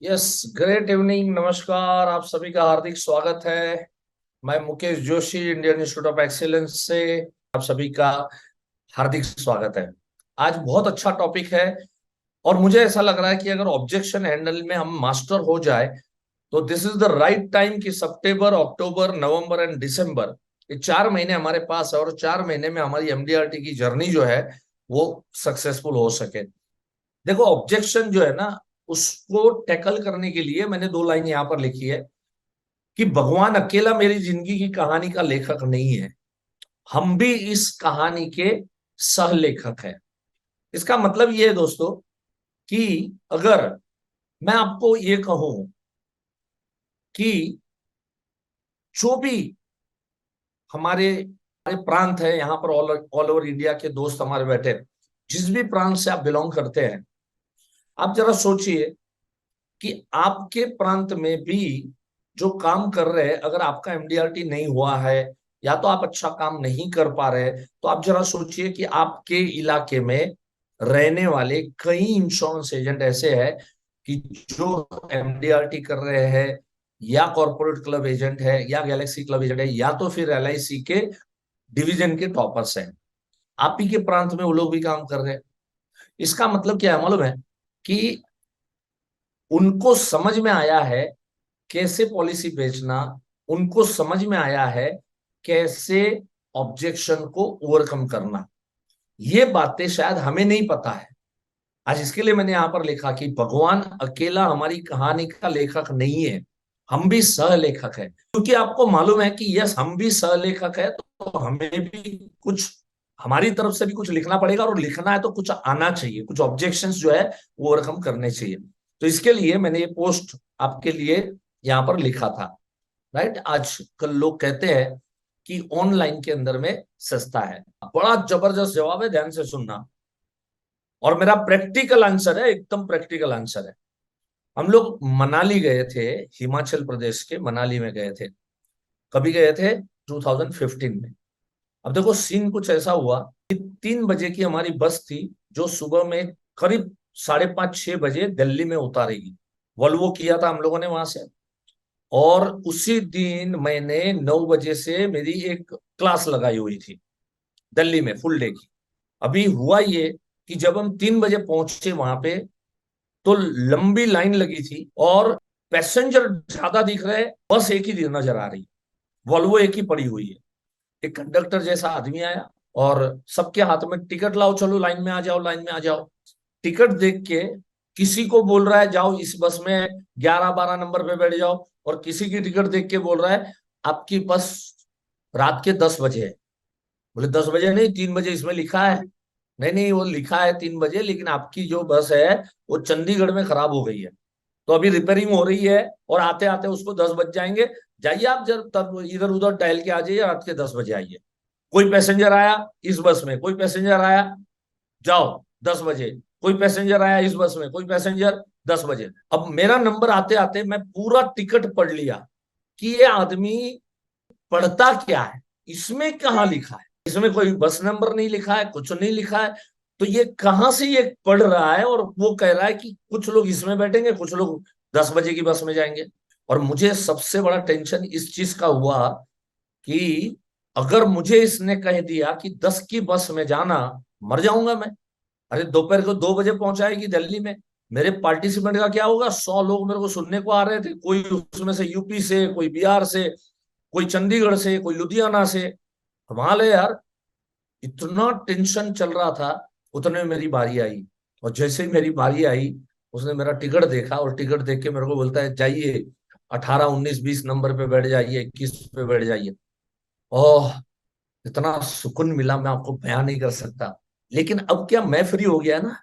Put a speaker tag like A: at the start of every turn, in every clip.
A: Yes. Great evening, नमस्कार, आप सभी का हार्दिक स्वागत है। मैं Mukesh Joshi, Indian institute of excellence से आप सभी का हार्दिक स्वागत है। आज बहुत अच्छा टॉपिक है और मुझे ऐसा लग रहा है कि अगर ऑब्जेक्शन हैंडल में हम मास्टर हो जाए तो this is the right time कि सितंबर, अक्टूबर, नवंबर एंड दिसंबर, ये 4 महीने हमारे पास है और 4 महीने में हमारी एमडीआरटी की जर्नी जो है वो सक्सेसफुल हो सके। देखो, ऑब्जेक्शन जो है ना, उसको टैकल करने के लिए मैंने 2 लाइन यहां पर लिखी है कि भगवान अकेला मेरी जिंदगी की कहानी का लेखक नहीं है, हम भी इस कहानी के सह लेखक हैं। इसका मतलब ये है दोस्तों कि अगर मैं आपको ये कहूं कि जो भी हमारे हमारे प्रांत है यहाँ पर, ऑल ऑल ओवर इंडिया के दोस्त हमारे बैठे हैं, जिस भी प्रांत से आप बिलोंग करते हैं, आप जरा सोचिए कि आपके प्रांत में भी जो काम कर रहे हैं, अगर आपका एमडीआरटी नहीं हुआ है या तो आप अच्छा काम नहीं कर पा रहे, तो आप जरा सोचिए कि आपके इलाके में रहने वाले कई इंश्योरेंस एजेंट ऐसे हैं कि जो एमडीआरटी कर रहे हैं, या कॉर्पोरेट क्लब एजेंट है, या गैलेक्सी क्लब एजेंट है, या तो फिर एलआईसी के डिवीजन के टॉपर्स हैं। आप ही के प्रांत में वो लोग भी काम कर रहे हैं। इसका मतलब क्या है मालूम है? कि उनको समझ में आया है कैसे पॉलिसी बेचना, उनको समझ में आया है कैसे ऑब्जेक्शन को ओवरकम करना। ये बातें शायद हमें नहीं पता है। आज इसके लिए मैंने यहां पर लिखा कि भगवान अकेला हमारी कहानी का लेखक नहीं है, हम भी सह लेखक है। क्योंकि आपको मालूम है कि यस, हम भी सह लेखक है, तो हमें भी कुछ, हमारी तरफ से भी कुछ लिखना पड़ेगा, और लिखना है तो कुछ आना चाहिए, कुछ ऑब्जेक्शंस जो है वो ओवरकम करने चाहिए। तो इसके लिए मैंने ये पोस्ट आपके लिए यहाँ पर लिखा था। राइट, आजकल लोग कहते हैं कि ऑनलाइन के अंदर में सस्ता है। बड़ा जबरदस्त जवाब है, ध्यान से सुनना। और मेरा प्रैक्टिकल आंसर है, एकदम प्रैक्टिकल आंसर है। हम लोग मनाली गए थे, हिमाचल प्रदेश के मनाली में गए थे। कभी गए थे? 2015 में। अब देखो, सीन कुछ ऐसा हुआ कि 3 बजे की हमारी बस थी, जो सुबह में करीब 5:30-6 बजे दिल्ली में उतारेगी। वॉल्वो किया था हम लोगों ने वहां से। और उसी दिन मैंने 9 बजे से मेरी एक क्लास लगाई हुई थी दिल्ली में, फुल डे की। अभी हुआ ये कि जब हम 3 बजे पहुंचे वहां पे, तो लंबी लाइन लगी थी और पैसेंजर ज्यादा दिख रहे हैं, बस एक ही नजर आ रही, वॉल्वो एक ही पड़ी हुई है। एक कंडक्टर जैसा आदमी आया और सबके हाथ में टिकट, लाओ चलो लाइन में आ जाओ, लाइन में आ जाओ। टिकट देख के किसी को बोल रहा है जाओ इस बस में 11-12 नंबर पे बैठ जाओ, और किसी की टिकट देख के बोल रहा है आपकी बस रात के 10 बजे है। बोले 10 बजे नहीं, 3 बजे इसमें लिखा है। नहीं नहीं, वो लिखा है 3 बजे, लेकिन आपकी जो बस है वो चंडीगढ़ में खराब हो गई है, तो अभी रिपेयरिंग हो रही है और आते आते उसको 10 बज जाएंगे। जाइए आप, जब तब इधर उधर टहल के आ जाइए, रात के 10 बजे आइए। कोई पैसेंजर आया इस बस में, कोई पैसेंजर आया, जाओ 10 बजे। कोई पैसेंजर आया इस बस में, कोई पैसेंजर 10 बजे। अब मेरा नंबर आते आते मैं पूरा टिकट पढ़ लिया कि ये आदमी पढ़ता क्या है, इसमें कहाँ लिखा है, इसमें कोई बस नंबर नहीं लिखा है, कुछ नहीं लिखा है। तो ये कहाँ से ये पढ़ रहा है, और वो कह रहा है कि कुछ लोग इसमें बैठेंगे, कुछ लोग 10 बजे की बस में जाएंगे। और मुझे सबसे बड़ा टेंशन इस चीज का हुआ कि अगर मुझे इसने कह दिया कि 10 की बस में जाना, मर जाऊंगा मैं। अरे दोपहर को 2 बजे पहुंचाएगी दिल्ली में, मेरे पार्टिसिपेंट का क्या होगा? 100 लोग मेरे को सुनने को आ रहे थे, कोई उसमें से यूपी से, कोई बिहार से, कोई चंडीगढ़ से, कोई लुधियाना से। कमाल है यार, इतना टेंशन चल रहा था। उतने में मेरी बारी आई, और जैसे ही मेरी बारी आई, उसने मेरा टिकट देखा और टिकट देख के मेरे को बोलता है जाइए 18, 19, 20 नंबर पे बैठ जाइए, 21 पे बैठ जाइए। ओह, इतना सुकून मिला, मैं आपको बयान नहीं कर सकता। लेकिन अब क्या, मैं फ्री हो गया ना,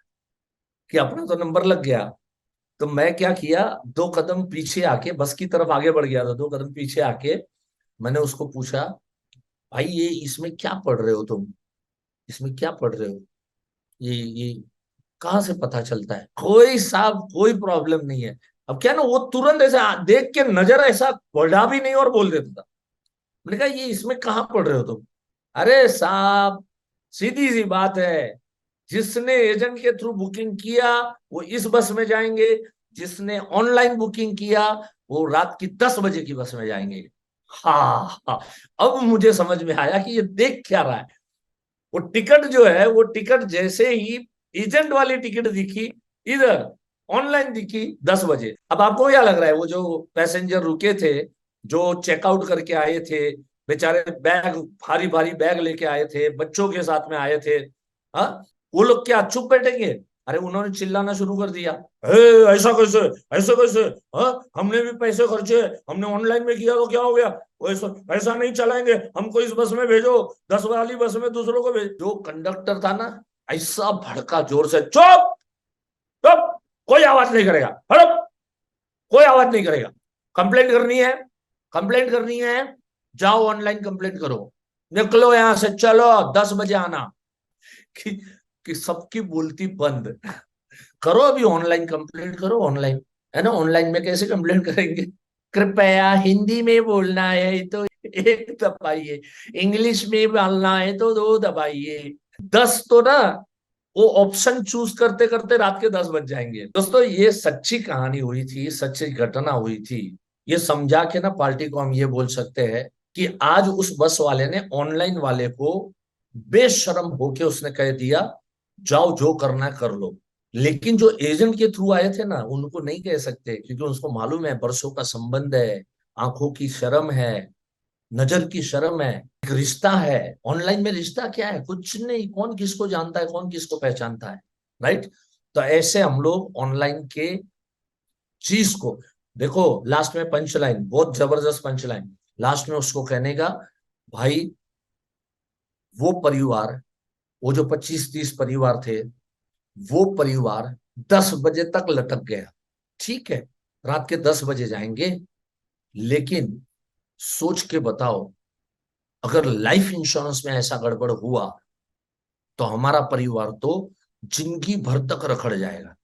A: कि अपना तो नंबर लग गया। तो मैं क्या किया, 2 कदम पीछे आके, बस की तरफ आगे बढ़ गया था, 2 कदम पीछे आके मैंने उसको पूछा, भाई ये इसमें क्या पढ़ रहे हो तुम, इसमें क्या पढ़ रहे हो, ये कहाँ से पता चलता है? कोई साहब, कोई प्रॉब्लम नहीं है। अब क्या ना, वो तुरंत ऐसा देख के नजर ऐसा बढ़ा भी नहीं और बोल देता था। मैंने कहा ये इसमें कहाँ पढ़ रहे हो तुम? अरे साहब, सीधी सी बात है, जिसने एजेंट के थ्रू बुकिंग किया वो इस बस में जाएंगे, जिसने ऑनलाइन बुकिंग किया वो रात की 10 बजे की बस में जाएंगे। हाँ हाँ, अब मुझे समझ में आया कि ये देख क्या रहा है। वो टिकट जो है, वो टिकट जैसे ही एजेंट वाली टिकट दिखी इधर, ऑनलाइन दिखी 10 बजे। अब आपको क्या लग रहा है, वो जो पैसेंजर रुके थे, जो चेकआउट करके आए थे, बेचारे बैग, भारी भारी बैग लेके आए थे, बच्चों के साथ में आए थे, हाँ, वो लोग क्या चुप बैठेंगे? अरे उन्होंने चिल्लाना शुरू कर दिया, "ए, ऐसा कैसे, ऐसा कैसे, हाँ, हमने भी पैसे खर्चे, हमने ऑनलाइन में किया तो क्या हो गया, ऐसा ऐसा नहीं चलाएंगे, हमको इस बस में भेजो, 10 वाली बस में दूसरों को भेज।" जो कंडक्टर था ना, ऐसा भड़का जोर से, चुप, चुप, कोई आवाज नहीं करेगा, हड़प, कोई आवाज नहीं करेगा। कंप्लेंट करनी है, कंप्लेंट करनी है, जाओ ऑनलाइन कंप्लेंट करो, निकलो यहां से, चलो 10 बजे आना। कि, कि सबकी बोलती बंद, करो अभी ऑनलाइन कंप्लेंट करो, ऑनलाइन, है ना, ऑनलाइन में कैसे कंप्लेंट करेंगे? कृपया हिंदी में बोलना है तो एक दबाइए, इंग्लिश में बोलना है तो दो दबाइए। 10 तो ना, वो ऑप्शन चूज करते करते रात के 10 बज जाएंगे। दोस्तों ये सच्ची कहानी हुई थी, सच्ची घटना हुई थी। ये समझा के ना पार्टी को हम ये बोल सकते हैं कि आज उस बस वाले ने ऑनलाइन वाले को बेशर्म होके उसने कह दिया, जाओ जो करना है कर लो। लेकिन जो एजेंट के थ्रू आए थे ना, उनको नहीं कह सकते, क्योंकि उसको मालूम है बरसों का संबंध है, आंखों की शर्म है, नजर की शर्म है, एक रिश्ता है। ऑनलाइन में रिश्ता क्या है? कुछ नहीं, कौन किसको जानता है, कौन किसको पहचानता है, राइट? तो ऐसे हम लोग ऑनलाइन के चीज को देखो, लास्ट में पंच लाइन, बहुत जबरदस्त पंच लाइन लास्ट में उसको कहने का, भाई वो परिवार, वो जो 25-30 परिवार थे, वो परिवार 10 बजे तक लटक गया। ठीक है, रात के 10 बजे जाएंगे, लेकिन सोच के बताओ, अगर लाइफ इंश्योरेंस में ऐसा गड़बड़ हुआ तो हमारा परिवार तो जिंदगी भर तक रखड़ जाएगा।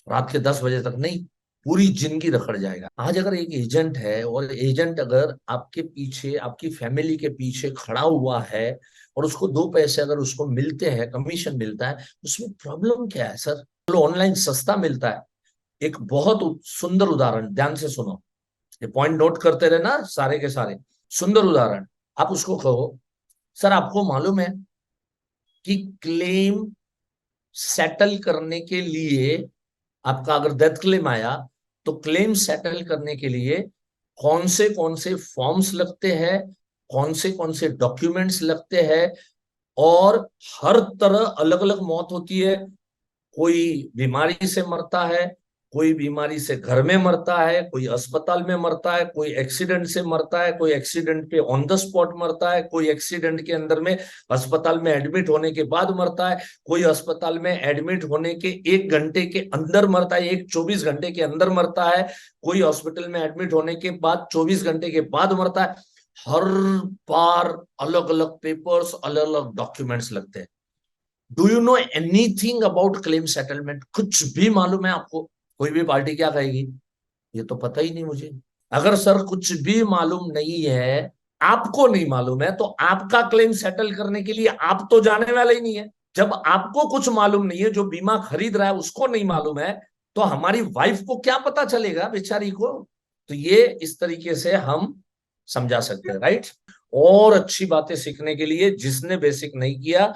A: रात के 10 बजे तक नहीं, पूरी जिंदगी रखड़ जाएगा। आज अगर एक एजेंट है और एजेंट अगर आपके पीछे, आपकी फैमिली के पीछे खड़ा हुआ है और उसको 2 पैसे अगर उसको मिलते हैं, कमीशन मिलता है, उसमें प्रॉब्लम क्या है सर? चलो ऑनलाइन सस्ता मिलता है। एक बहुत सुंदर उदाहरण, ध्यान से सुनो, ये पॉइंट नोट करते रहे ना सारे के सारे। सुंदर उदाहरण, आप उसको कहो, सर आपको मालूम है कि क्लेम सेटल करने के लिए, आपका अगर डेथ क्लेम आया तो क्लेम सेटल करने के लिए कौन से फॉर्म्स लगते हैं, कौन से डॉक्यूमेंट्स लगते हैं, और हर तरह अलग अलग मौत होती है। कोई बीमारी से मरता है, कोई बीमारी से घर में मरता है, कोई अस्पताल में मरता है, कोई एक्सीडेंट से मरता है, कोई एक्सीडेंट पे ऑन द स्पॉट मरता है, कोई एक्सीडेंट के अंदर में अस्पताल में एडमिट होने के बाद मरता है, कोई अस्पताल में एडमिट होने के 1 घंटे के अंदर मरता है, एक 24 घंटे के अंदर मरता है, कोई हॉस्पिटल में एडमिट होने के बाद 24 घंटे के बाद मरता है। हर बार अलग अलग पेपर्स, अलग अलग डॉक्यूमेंट्स लगते हैं। Do you know anything about claim settlement? कुछ भी मालूम है आपको? कोई भी पार्टी क्या कहेगी, ये तो पता ही नहीं मुझे। अगर सर कुछ भी मालूम नहीं है, आपको नहीं मालूम है, तो आपका क्लेम सेटल करने के लिए आप तो जाने वाले ही नहीं है। जब आपको कुछ मालूम नहीं है, जो बीमा खरीद रहा है उसको नहीं मालूम है, तो हमारी वाइफ को क्या पता चलेगा बेचारी को? तो ये इस तरीके से हम समझा सकते हैं, राइट? और अच्छी बातें सीखने के लिए जिसने बेसिक नहीं किया,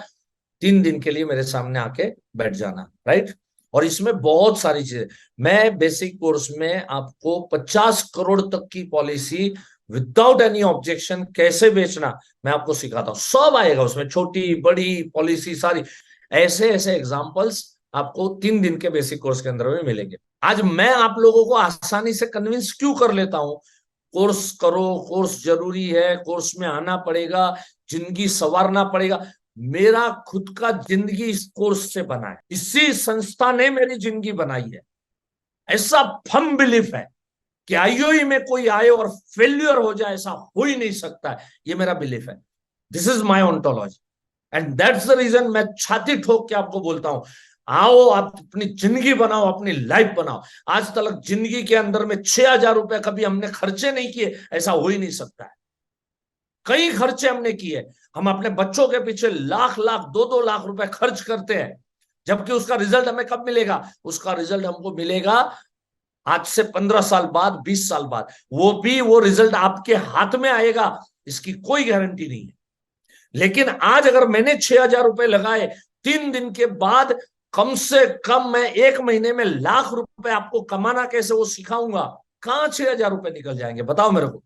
A: 3 दिन के लिए मेरे सामने आके बैठ जाना, राइट? और इसमें बहुत सारी चीजें, मैं बेसिक कोर्स में आपको 50 करोड़ तक की पॉलिसी विदाउट एनी ऑब्जेक्शन कैसे बेचना मैं आपको सिखाता हूँ। सब आएगा उसमें, छोटी बड़ी पॉलिसी सारी, ऐसे ऐसे एग्जांपल्स आपको 3 दिन के बेसिक कोर्स के अंदर में मिलेंगे। आज मैं आप लोगों को आसानी से कन्विंस क्यों कर लेता हूं? कोर्स करो, कोर्स जरूरी है, कोर्स में आना पड़ेगा, जिंदगी संवारना पड़ेगा। मेरा खुद का जिंदगी इस कोर्स से बना है, इसी संस्था ने मेरी जिंदगी बनाई है। ऐसा फर्म बिलीफ है कि आईओई में कोई आए और फेल्यूर हो जाए, ऐसा हो ही नहीं सकता है। ये मेरा बिलीफ है, this is my ontology, and that's the reason मैं छाती ठोक के आपको बोलता हूं, आओ आप अपनी जिंदगी बनाओ, अपनी लाइफ बनाओ। आज तक जिंदगी के अंदर में 6,000 रुपए कभी हमने खर्चे नहीं किए, ऐसा हो ही नहीं सकता है। कई खर्चे हमने किए, हम अपने बच्चों के पीछे लाख लाख 2-2 लाख रुपए खर्च करते हैं, जबकि उसका रिजल्ट हमें कब मिलेगा? उसका रिजल्ट हमको मिलेगा आज से 15 साल बाद, 20 साल बाद वो भी वो रिजल्ट आपके हाथ में आएगा, इसकी कोई गारंटी नहीं है। लेकिन आज अगर मैंने 6,000 रुपए लगाए, 3 दिन के बाद कम से कम मैं 1 महीने में लाख रुपए आपको कमाना कैसे वो सिखाऊंगा। कहां 6,000 रुपए निकल जाएंगे बताओ मेरे को।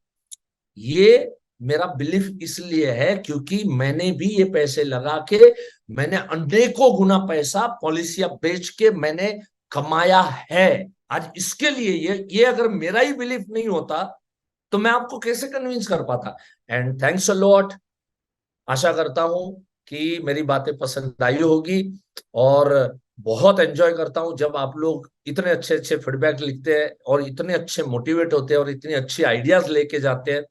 A: ये मेरा बिलीफ इसलिए है क्योंकि मैंने भी ये पैसे लगा के, मैंने अनेकों गुना पैसा पॉलिसियां बेच के मैंने कमाया है। आज इसके लिए ये अगर मेरा ही बिलीफ नहीं होता तो मैं आपको कैसे कन्विंस कर पाता। And thanks a lot. आशा करता हूं कि मेरी बातें पसंद आई होगी, और बहुत एंजॉय करता हूं जब आप लोग इतने अच्छे अच्छे फीडबैक लिखते हैं और इतने अच्छे मोटिवेट होते हैं और इतनी अच्छी आइडियाज लेके जाते हैं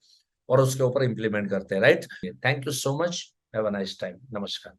A: और उसके ऊपर इंप्लीमेंट करते हैं। Right, thank you so much, have a nice time, नमस्कार।